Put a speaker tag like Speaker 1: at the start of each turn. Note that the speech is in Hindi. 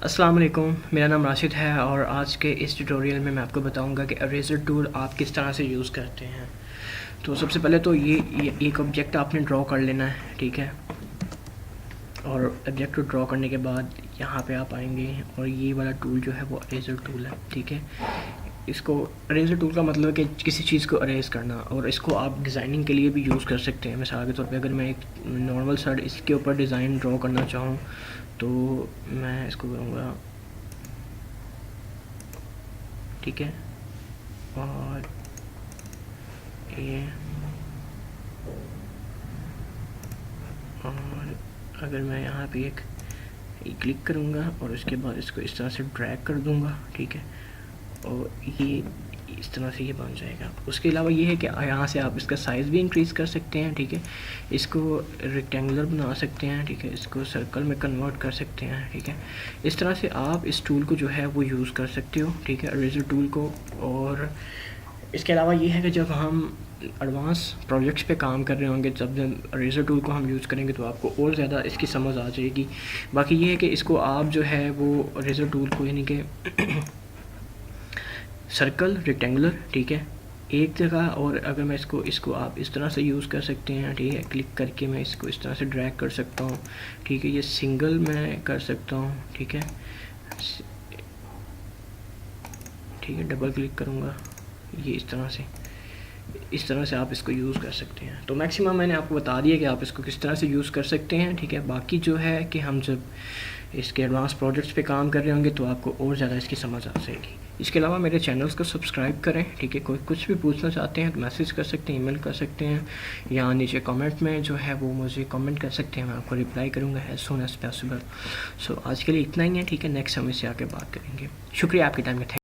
Speaker 1: अस्सलाम वालेकुम, मेरा नाम राशिद है और आज के इस ट्यूटोरियल में मैं आपको बताऊंगा कि इरेज़र टूल आप किस तरह से यूज़ करते हैं। तो सबसे पहले तो ये एक ऑब्जेक्ट आपने ड्रॉ कर लेना है, ठीक है। और ऑब्जेक्ट को ड्रॉ करने के बाद यहाँ पे आप आएंगे और ये वाला टूल जो है वो इरेज़र टूल है, ठीक है। इसको इरेज़र टूल का मतलब है कि किसी चीज़ को इरेज़ करना, और इसको आप डिज़ाइनिंग के लिए भी यूज़ कर सकते हैं। मिसाल के तौर पे अगर मैं एक नॉर्मल सा इसके ऊपर डिज़ाइन ड्रॉ करना चाहूँ तो मैं इसको करूँगा, ठीक है। और ये और अगर मैं यहाँ पे एक क्लिक करूँगा और उसके बाद इसको इस तरह से ड्रैग कर दूँगा, ठीक है। और ये इस तरह से ये बन जाएगा। उसके अलावा ये है कि यहाँ से आप इसका साइज़ भी इंक्रीज़ कर सकते हैं, ठीक है। इसको रेक्टेंगुलर बना सकते हैं, ठीक है। इसको सर्कल में कन्वर्ट कर सकते हैं, ठीक है। इस तरह से आप इस टूल को जो है वो यूज़ कर सकते हो, ठीक है, इरेज़र टूल को। और इसके अलावा ये है कि जब हम एडवांस प्रोजेक्ट्स पे काम कर रहे होंगे, जब इरेज़र टूल को हम यूज़ करेंगे तो आपको और ज़्यादा इसकी समझ आ जाएगी। बाकी ये है कि इसको आप जो है वो इरेज़र टूल को यानी कि सर्कल, रेक्टेंगुलर, ठीक है, एक जगह। और अगर मैं इसको आप इस तरह से यूज़ कर सकते हैं, ठीक है। क्लिक करके मैं इसको इस तरह से ड्रैग कर सकता हूँ, ठीक है। ये सिंगल मैं कर सकता हूँ, ठीक है, ठीक है। डबल क्लिक करूँगा, ये इस तरह से आप इसको यूज़ कर सकते हैं। तो मैक्सिमम मैंने आपको बता दिया कि आप इसको किस तरह से यूज़ कर सकते हैं, ठीक है। बाकी जो है कि हम जब इसके एडवांस प्रोजेक्ट्स पे काम कर रहे होंगे तो आपको और ज़्यादा इसकी समझ आ जाएगी। इसके अलावा मेरे चैनल्स को सब्सक्राइब करें, ठीक है। कोई कुछ भी पूछना चाहते हैं तो मैसेज कर सकते हैं, ईमेल कर सकते हैं, या नीचे कमेंट में जो है वो मुझे कमेंट कर सकते हैं। मैं आपको रिप्लाई करूँगा एज सून एज पॉसिबल। सो आज के लिए इतना ही है, ठीक है। नेक्स्ट हम इससे आके बात करेंगे। शुक्रिया आपके टाइम का।